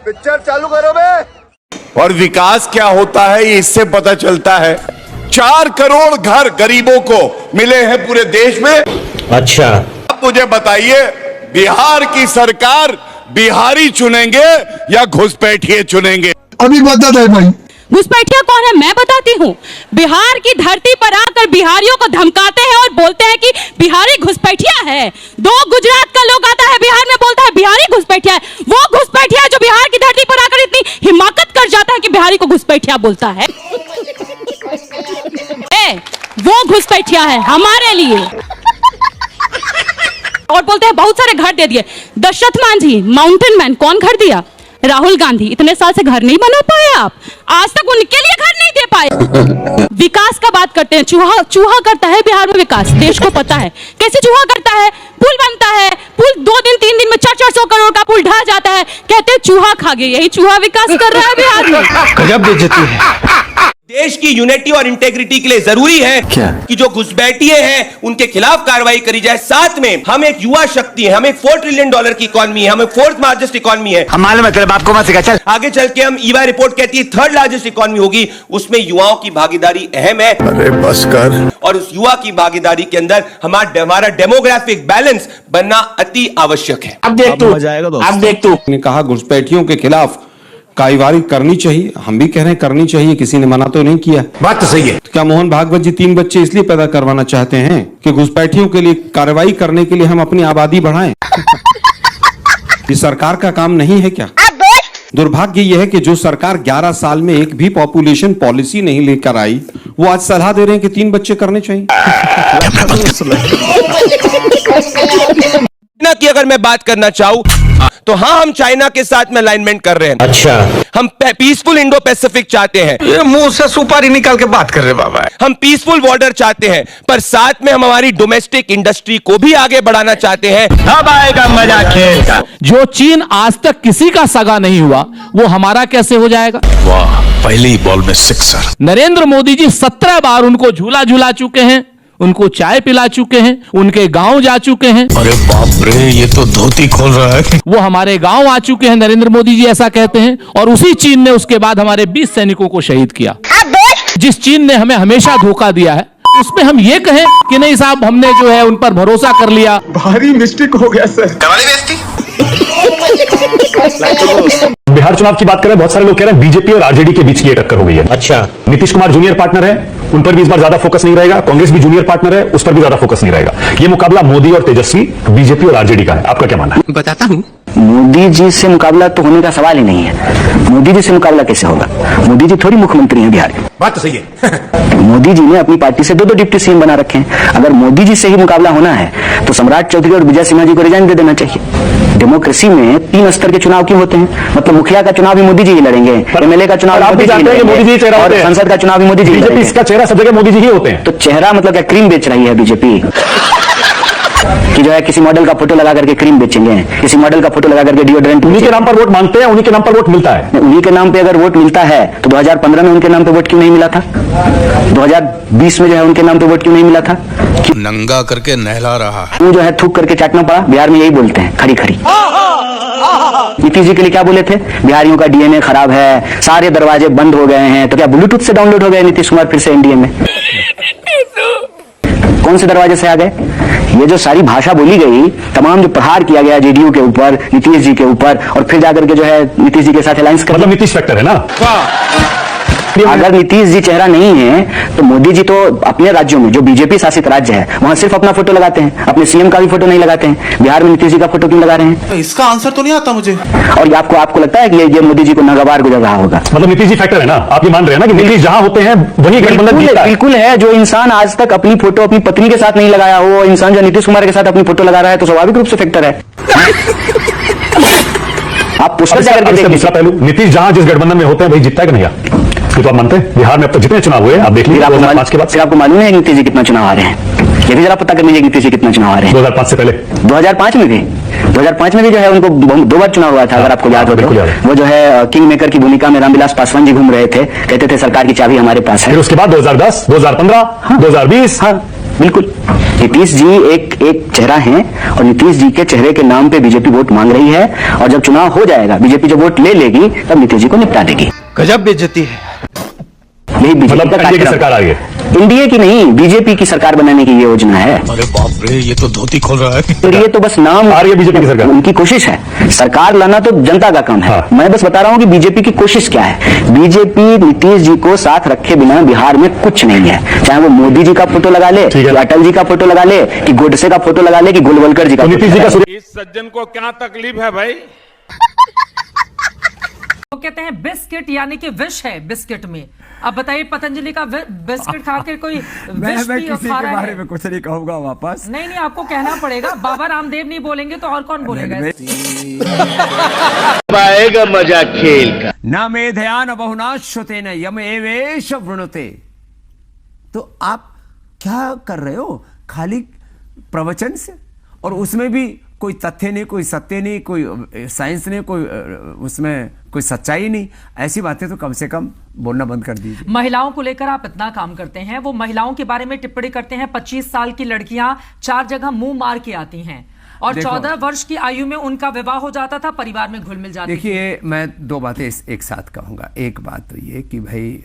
Picture चालू करो बे। और विकास क्या होता है ये इससे पता चलता है। 4 करोड़ घर गरीबों को मिले हैं पूरे देश में। अच्छा, अब मुझे बताइए, बिहार की सरकार बिहारी चुनेंगे या घुसपैठिए चुनेंगे? अभी बता दे भाई, घुसपैठिया कौन है मैं बताती हूँ। बिहार की धरती पर आकर बिहारियों को धमकाते हैं और बोलते हैं कि बिहारी घुसपैठिया है। 2 गुजरात का लोग आता है बिहार में, बोलता है बिहारी घुसपैठिया है। वो घुसपैठिया है जो बिहार की धरती पर आकर इतनी हिमाकत कर जाता है कि बिहारी को घुसपैठिया बोलता है। वो घुसपैठिया है हमारे लिए। और बोलते हैं बहुत सारे घर दे दिए। दशरथ मांझी माउंटेन मैन, कौन घर दिया? राहुल गांधी। इतने साल से घर नहीं बना पाए आप, आज तक उनके लिए घर नहीं दे पाए। विकास का बात करते हैं, चूहा करता है बिहार में विकास, देश को पता है कैसे चूहा करता है। पुल बनता है, पुल 2 दिन 3 दिन में 400 करोड़ का पुल ढह जाता है, कहते हैं चूहा खा गया। यही चूहा विकास कर रहा है बिहार में। गजब बेइज्जती है। देश की यूनिटी और इंटेग्रिटी के लिए जरूरी है क्या? कि जो घुसपैठिए हैं उनके खिलाफ कार्रवाई करी जाए। साथ में हम एक युवा शक्ति है, हम एक $4 ट्रिलियन की इकोनॉमी है, हम एक 4th लार्जेस्ट इकोनॉमी है। हमारे मतलब आपको मत सिखा, चल आगे चल के हम ईवा रिपोर्ट कहती है 3rd लार्जेस्ट इकोनॉमी होगी, उसमें युवाओं की भागीदारी अहम है। अरे बस कर। और उस युवा की भागीदारी के अंदर हमारा डेमोग्राफिक बैलेंस बनना अति आवश्यक है। अब देख तू ने कहा घुसपैठियों के खिलाफ कार्रवाई करनी चाहिए। हम भी कह रहे हैं करनी चाहिए, किसी ने मना तो नहीं किया। बात तो सही है। क्या मोहन भागवत जी 3 बच्चे इसलिए पैदा करवाना चाहते हैं कि घुसपैठियों के लिए कार्रवाई करने के लिए हम अपनी आबादी बढ़ाएं? ये सरकार का काम नहीं है क्या? दुर्भाग्य यह है कि जो सरकार 11 साल में एक भी पॉपुलेशन पॉलिसी नहीं लेकर आई, वो आज सलाह दे रहे हैं कि 3 बच्चे करने चाहिए। चाइना की अगर मैं बात करना चाहूं तो हाँ, हम चाइना के साथ में अलाइनमेंट कर रहे हैं। अच्छा, हम पीसफुल इंडो पैसिफिक चाहते हैं। ये मुंह से सुपारी निकाल के बात कर रहे बाबा। हम पीसफुल बॉर्डर चाहते हैं, पर साथ में हम हमारी डोमेस्टिक इंडस्ट्री को भी आगे बढ़ाना चाहते हैं। अब आएगा मजा खेल का। जो चीन आज तक किसी का सगा नहीं हुआ, वो हमारा कैसे हो जाएगा? वाह, पहले ही बॉल में 6 नरेंद्र मोदी जी 17 बार उनको झूला झूला चुके हैं, उनको चाय पिला चुके हैं, उनके गांव जा चुके हैं। अरे बाप रे, ये तो धोती खोल रहा है। वो हमारे गांव आ चुके हैं, नरेंद्र मोदी जी ऐसा कहते हैं। और उसी चीन ने उसके बाद हमारे 20 सैनिकों को शहीद किया। जिस चीन ने हमें हमेशा धोखा दिया है, उसमें हम ये कहें कि नहीं साहब, हमने जो है उन पर भरोसा कर लिया। भारी मिस्टेक हो गया सर। बिहार चुनाव की बात करें, बहुत सारे लोग कह रहे हैं बीजेपी और आरजेडी के बीच की ये टक्कर हो गई है। अच्छा, नीतीश कुमार जूनियर पार्टनर है, उन पर भी इस बार ज्यादा फोकस नहीं रहेगा। कांग्रेस भी जूनियर पार्टनर है, उस पर भी ज्यादा फोकस नहीं रहेगा। ये मुकाबला मोदी और तेजस्वी, बीजेपी और आरजेडी का है। आपका क्या मानना है? बताता हूँ। मोदी जी से मुकाबला तो होने का सवाल ही नहीं है। मोदी जी से मुकाबला कैसे होगा? मोदी जी थोड़ी मुख्यमंत्री हैं बिहार के। बात तो सही है। मोदी जी ने अपनी पार्टी से 2 डिप्टी सीएम बना रखे हैं। अगर मोदी जी से ही मुकाबला होना है तो सम्राट चौधरी और विजय सिन्हा जी को रिजाइन दे देना चाहिए। डेमोक्रेसी में 3 स्तर के चुनाव क्यों होते हैं? मतलब मुखिया का चुनाव भी मोदी जी ही लड़ेंगे, एमएलए का चुनाव आप भी जानते हैं कि मोदी जी चेहरा होते हैं, संसद का चुनाव भी मोदी जी ही लड़ेंगे। इसका चेहरा सब जगह मोदी जी ही होते हैं। तो चेहरा मतलब क्या क्रीम बेच रही है बीजेपी? कि जो है किसी मॉडल का फोटो लगा करके क्रीम बेचेंगे, किसी मॉडल का फोटो लगा करके डिओड्रेंट। उन्हीं के नाम पर वोट मांगते हैं, उन्हीं के नाम पर वोट मिलता है। उन्हीं के नाम पे अगर वोट मिलता है तो 2015 में उनके नाम पे वोट क्यों नहीं मिला था? 2020 में जो है उनके नाम पे वोट क्यों नहीं मिला था? नंगा करके नहला रहा है। क्यों जो है थूक करके चाटना पड़ा? बिहार में यही बोलते हैं, खड़ी खड़ी। नीतीश जी के लिए क्या बोले थे? बिहारियों का डीएनए खराब है, सारे दरवाजे बंद हो गए हैं। तो क्या ब्लूटूथ से डाउनलोड हो गए नीतीश कुमार फिर से एनडीए में? कौन से दरवाजे से आ गए? ये जो सारी भाषा बोली गई, तमाम जो प्रहार किया गया जेडीयू के ऊपर, नीतीश जी के ऊपर, और फिर जाकर के जो है नीतीश जी के साथ अलायंस कर, मतलब नीतीश फैक्टर है ना। अगर नीतीश जी चेहरा नहीं है तो मोदी जी तो अपने राज्यों में जो बीजेपी शासित राज्य है वहां सिर्फ अपना फोटो लगाते हैं, अपने सीएम का भी फोटो नहीं लगाते हैं। बिहार में नीतीश जी का फोटो क्यों लगा रहे हैं? इसका आंसर तो नहीं आता मुझे। और आपको लगता है कि ये मोदी जी को नागवार गुजर रहा होगा? मतलब नीतीश जी फैक्टर है ना। आप ये मान रहे हैं ना कि नीतीश जहां होते हैं वही गठबंधन जीतता है। बिल्कुल है। जो इंसान आज तक अपनी फोटो अपनी पत्नी के साथ नहीं लगाया हो, इंसान जो नीतीश कुमार के साथ अपनी फोटो लगा रहा है, तो स्वाभाविक रूप से फैक्टर है। आप पुष्कर जाकर के देखिए। दूसरा पहलू, नीतीश जहां जिस गठबंधन में होते हैं वही जीतता है कि नहीं? ये तो आप मानते हैं। बिहार में अब तक जितने चुनाव हुए आप देख लीजिए 2005 के बाद। फिर आपको मालूम है नीतीश जी कितना चुनाव आ रहे हैं? ये भी जरा पता कर लीजिए नीतीश जी कितना चुनाव आ रहे हैं। 2005 से पहले 2005 में भी जो है उनको 2 बार चुनाव हुआ था। अगर आपको याद हो तो वो जो है किंग मेकर की भूमिका में रामविलास पासवान जी घूम रहे थे, कहते थे सरकार की चाबी हमारे पास है। फिर उसके बाद 2010, 2015, 2020, बिल्कुल, नीतीश जी एक चेहरा हैं और नीतीश जी के चेहरे के नाम पे बीजेपी वोट मांग रही है, और जब चुनाव हो जाएगा, बीजेपी जब वोट ले लेगी, तब नीतीश जी को निपटा देगी। गजब बेइज्जती है। यही बीजेपी का एनडीए की सरकार आ रही है। एनडीए की नहीं, बीजेपी की सरकार बनाने की ये योजना है। अरे बाप रे, ये तो धोती खोल रहा है। तो ये तो बस नाम आ रही है बीजेपी की सरकार, उनकी कोशिश है। सरकार लाना तो जनता का काम है। हाँ। मैं बस बता रहा हूँ कि बीजेपी की कोशिश क्या है। बीजेपी नीतीश जी को साथ रखे बिना बिहार में कुछ नहीं है, चाहे वो मोदी जी का फोटो लगा ले, कि अटल जी का फोटो लगा ले, कि गोडसे का फोटो लगा ले, कि गोलवलकर जी का। नीतीश जी का इस सज्जन को क्या तकलीफ है भाई? वो कहते हैं बिस्किट यानी कि विष है बिस्किट में। अब बताइए, पतंजलि का बिस्किट खा के कोई विष भी खा रहा है? में कुछ नहीं कहूंगा वापस। नहीं, आपको कहना पड़ेगा। बाबा रामदेव नहीं बोलेंगे तो और कौन बोलेगा? आएगा मजा खेल का। न मेधयान बहुना श्रुतेन यम एवेश वृणुते। तो आप क्या कर रहे हो? खाली प्रवचन से, और उसमें भी कोई तथ्य नहीं, कोई सत्य नहीं, कोई साइंस नहीं, कोई उसमें कोई सच्चाई नहीं। ऐसी बातें तो कम से कम बोलना बंद कर दीजिए। महिलाओं को लेकर आप इतना काम करते हैं, वो महिलाओं के बारे में टिप्पणी करते हैं। 25 साल की लड़कियां 4 जगह मुंह मार के आती हैं, और 14 वर्ष की आयु में उनका विवाह हो जाता था, परिवार में घुल मिल जाती। देखिए, मैं 2 बातें एक साथ कहूंगा। एक बात तो ये कि भाई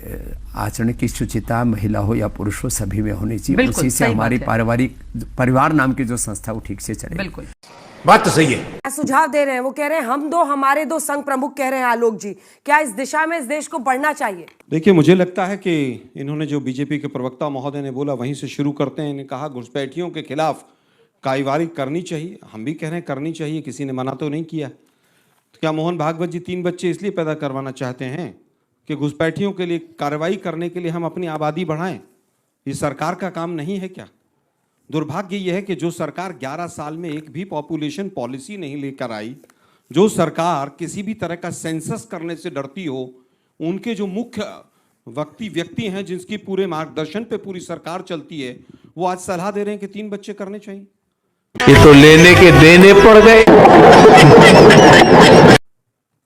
आचरण की शुचिता महिला हो या पुरुष हो सभी में होनी चाहिए। उसी से हमारी पारिवारिक परिवार नाम की जो संस्था वो ठीक से चले। बिल्कुल, बात तो सही है। सुझाव दे रहे हैं, वो कह रहे हैं हम दो, हमारे 2 संघ प्रमुख कह रहे हैं आलोक जी, क्या इस दिशा में इस देश को बढ़ना चाहिए? देखिए, मुझे लगता है कि इन्होंने जो बीजेपी के प्रवक्ता महोदय ने बोला वहीं से शुरू करते हैं। इन्होंने कहा घुसपैठियों के खिलाफ कार्रवाई करनी चाहिए। हम भी कह रहे हैं करनी चाहिए, किसी ने मना तो नहीं किया। तो क्या मोहन भागवत जी 3 बच्चे इसलिए पैदा करवाना चाहते हैं कि घुसपैठियों के लिए कार्रवाई करने के लिए हम अपनी आबादी बढ़ाएं? ये सरकार का काम नहीं है क्या? दुर्भाग्य यह है कि जो सरकार 11 साल में एक भी पॉपुलेशन पॉलिसी नहीं लेकर आई, जो सरकार किसी भी तरह का सेंसस करने से डरती हो, उनके जो मुख्य व्यक्ति हैं जिनकी पूरे मार्गदर्शन पे पूरी सरकार चलती है, वो आज सलाह दे रहे हैं कि 3 बच्चे करने चाहिए। ये तो लेने के देने पड़ गए।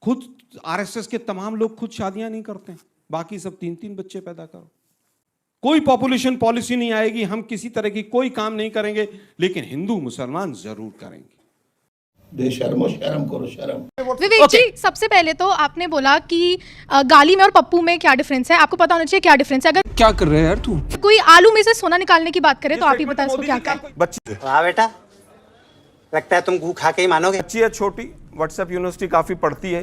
खुद आरएसएस के तमाम लोग खुद शादियां नहीं करते, बाकी सब 3-3 बच्चे पैदा करो। कोई पॉपुलेशन पॉलिसी नहीं आएगी, हम किसी तरह की कोई काम नहीं करेंगे, लेकिन हिंदू मुसलमान जरूर करेंगे। बेशर्मो, शर्म करो, शर्म। विवेक जी, सबसे पहले तो आपने बोला कि गाली में और पप्पू में क्या डिफरेंस है, आपको पता होना चाहिए क्या डिफरेंस है। अगर क्या कर रहे हैं यार तू? कोई आलू में से सोना निकालने की बात करे तो आप ही बताएं इसको क्या कहें। वाह बेटा, लगता है तुम गू खा के ही मानोगे। बच्ची है छोटी, व्हाट्सएप यूनिवर्सिटी काफी पढ़ती है।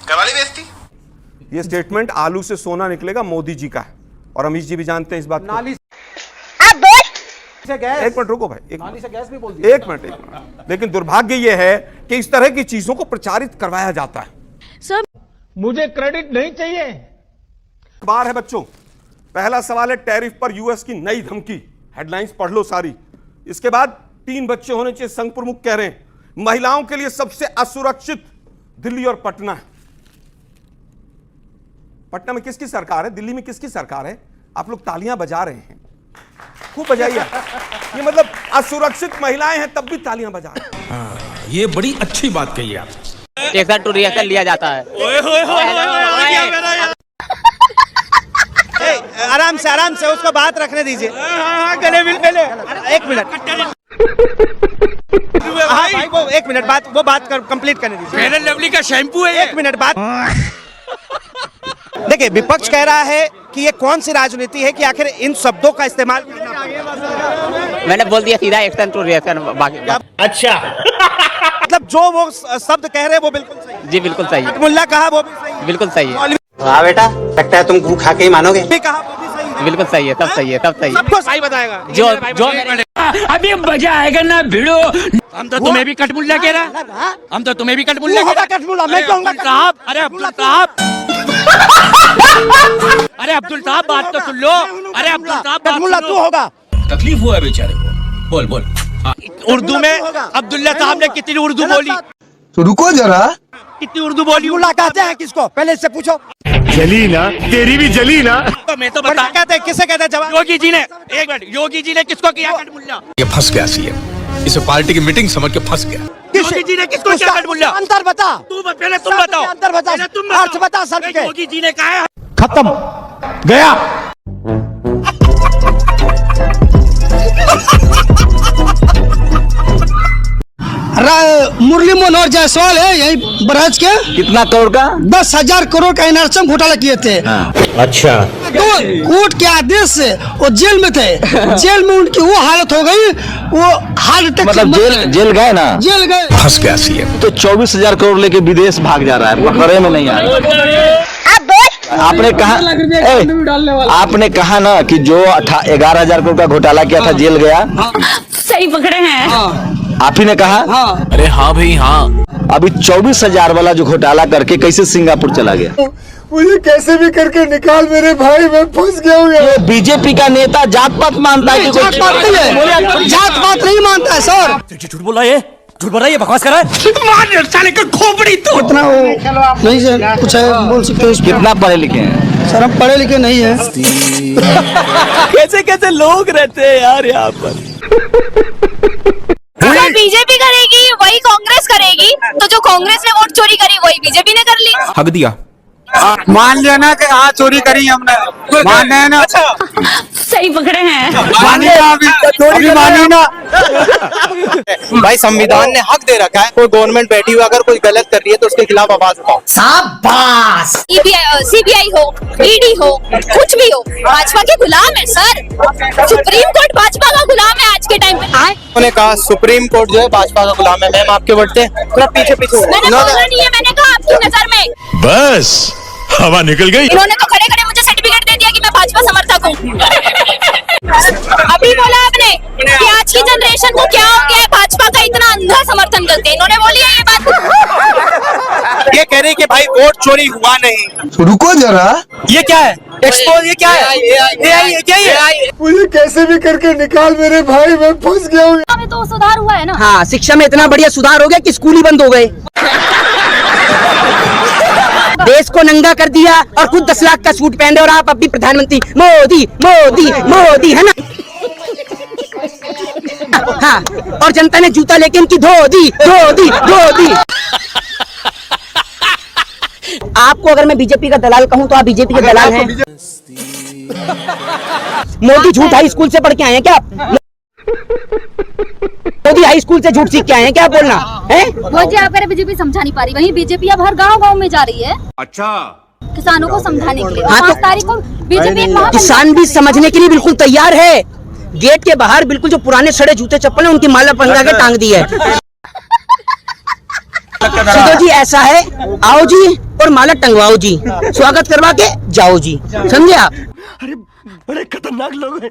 करवाली बेइज्जती। ये स्टेटमेंट आलू से सोना निकलेगा मोदी जी का है, और अमित जी भी जानते हैं इस बात को। एक मिनट रुको भाई, एक मिनट। लेकिन दुर्भाग्य यह है कि इस तरह की चीजों को प्रचारित करवाया जाता है। सर, मुझे क्रेडिट नहीं चाहिए। अखबार है बच्चों, पहला सवाल है टैरिफ पर यूएस की नई धमकी। हेडलाइंस पढ़ लो सारी। इसके बाद 3 बच्चे होने चाहिए, संघ प्रमुख कह रहे हैं। महिलाओं के लिए सबसे असुरक्षित दिल्ली और पटना है। पटना में किसकी सरकार है? दिल्ली में किसकी सरकार है? आप लोग तालियां बजा रहे हैं, खूब बजाइए। ये मतलब असुरक्षित महिलाएं हैं तब भी तालियां बजा रहे हैं। ये बड़ी अच्छी बात कही आप। एक साथ टू रिएक्शन लिया जाता है। आराम से उसको बात रखने दीजिए। गले मिल गले। एक मिनट भाई, वो 1 मिनट बात, वो बात कंप्लीट करने दीजिए। फेयर एंड लवली का शैम्पू है। 1 मिनट बात। देखिए, विपक्ष कह रहा है कि ये कौन सी राजनीति है कि आखिर इन शब्दों का इस्तेमाल करना पड़ेगा। मैंने बोल दिया सीधा एक्शन टू रिएक्शन। बाकी अच्छा मतलब जो वो शब्द कह रहे हैं वो बिल्कुल सही। जी बिल्कुल सही। मुल्ला कहा वो भी सही, बिल्कुल सही है। हाँ बेटा, लगता है तुम गू खा के ही मानोगे। कहा वो भी सही है, बिल्कुल सही है, सब सही है, सब सही है, सबको सही बताएगा। जो अभी मजा आएगा ना भिड़ो। हम तो तुम्हें भी कटमुल्ला कह रहा, हम तो तुम्हें भी कटमुल्ला कह रहा। मैं कहूँगा साहब, अरे अब्दुल साहब, अरे अब्दुल साहब बात तो सुन लो। अरे अब्दुल साहब कटमुल्ला तू होगा। तकलीफ हुआ है बेचारे को। बोल। उर्दू में अब्दुल्ला साहब ने कितनी उर्दू बोली? तो रुको जरा, कितनी उर्दू बोली? कहते हैं किसको? पहले इससे पूछो। जली ना, तेरी भी जली ना। तो मैं तो बता, कहते हैं, किसे कहते हैं जवाब? योगी जी ने। एक मिनट, योगी जी ने किसको किया कटमुल्ला? ये फंस गया सीएम, इसे पार्टी की मीटिंग समझ के फंस गया। योगी जी ने किसको किया कटमुल्ला? अंतर बता। पहले तुम बताओ, अंतर बता, अर्थ बता सब के। योगी जी ने कहा है खत्म गया। मुरली मनोहर जायसवाल है यही बरहज के। कितना करोड़ का? 10,000 करोड़ का एनआरएसएम घोटाला किए थे। अच्छा। तो कोर्ट के आदेश से वो जेल में थे, जेल में उनकी वो हालत हो गई, वो हार्ट अटैक। मतलब जेल गए ना? जेल गए। फंस गया सीएम। तो 24,000 करोड़ लेके विदेश भाग जा रहा है, पकड़े में नहीं आ रहा। आपने कहा ना कि जो 11,000 करोड़ का घोटाला किया था जेल गया। सही पकड़े हैं। आप ही ने कहा? अरे हाँ भाई हाँ। अभी 24,000 वाला जो घोटाला करके कैसे सिंगापुर चला गया? मुझे कैसे भी करके निकाल मेरे भाई, मैं फंस गया हूँ। ये बीजेपी का नेता जात पात मानता है? जात पात नहीं है, जात पात नहीं मानता है सर। झूठ बोला ये, झूठ बोला ये, बकवास कर रहा है। साले का खोपड़ी तो इतना वो नहीं सर, कुछ है बोल सकते हैं। कितना पढ़े लिखे हैं? सर हम पढ़े लिखे नहीं है। कैसे कैसे लोग रहते हैं यार यहाँ पर। बीजेपी करेगी वही कांग्रेस करेगी, तो जो कांग्रेस ने वोट चोरी करी वही बीजेपी ने कर ली। हक दिया। मान लिया ना कि हाँ चोरी करी हमने, मान है ना। सही पकड़े हैं। मानी ना। भाई संविधान ने हक दे रखा है, कोई गवर्नमेंट बैठी हुई अगर कोई गलत कर रही है तो उसके खिलाफ आवाज उठाओ। शाबाश। सीबीआई हो, ईडी हो, कुछ भी हो, भाजपा के गुलाम है सर। सुप्रीम कोर्ट भाजपा का गुलाम है आज के टाइम पे। उन्होंने कहा सुप्रीम कोर्ट जो है भाजपा का गुलाम है। मैम आपके बढ़ते थोड़ा पीछे पीछे। मैंने बोला नहीं है, मैंने कहा आपकी नजर में। बस हवा निकल गई। इन्होंने तो खड़े खड़े मुझे सर्टिफिकेट दे दिया कि मैं भाजपा समर्थक हूँ। अभी बोला आपने कि आज की जनरेशन को क्या हो गया है, भाजपा का इतना अंधा समर्थन करते हैं। इन्होंने बोली है ये बात। ये कह रहे हैं कि भाई वोट चोरी हुआ नहीं। रुको जरा, ये क्या है? एक्सपोज ये क्या है? ये क्या है? मुझे कैसे भी करके निकाल मेरे भाई, मैं फंस गया हूँ। में तो सुधार हुआ है ना। हाँ, शिक्षा में इतना बढ़िया सुधार हो गया कि स्कूल ही बंद हो गए। देश को नंगा कर दिया और खुद 10 लाख का सूट पहन रहे और आप अपनी प्रधानमंत्री मोदी मोदी मोदी है ना। हाँ, और जनता ने जूता लेके इनकी धो दी धो दी धो दी। आपको अगर मैं बीजेपी का दलाल कहूँ तो आप बीजेपी के दलाल हैं। मोदी झूठ हाई स्कूल से पढ़ के आए हैं क्या आप? मोदी हाई स्कूल से झूठ सीख के आए हैं क्या आप बोलना है? मुझे आप बीजेपी समझा नहीं पा रही, वहीं बीजेपी अब हर गांव-गांव में जा रही है। अच्छा, किसानों को समझाने के लिए। हाँ, 5 तारीख को बीजेपी किसान भी समझने के लिए बिल्कुल तैयार है। गेट के बाहर बिल्कुल जो पुराने सड़े जूते चप्पल है उनकी माला पहना के टांग दी है। सीधो जी ऐसा है, आओ जी और माला टंगवाओ जी, स्वागत करवा के जाओ जी, समझे आप? अरे बड़े खतरनाक लोग हैं।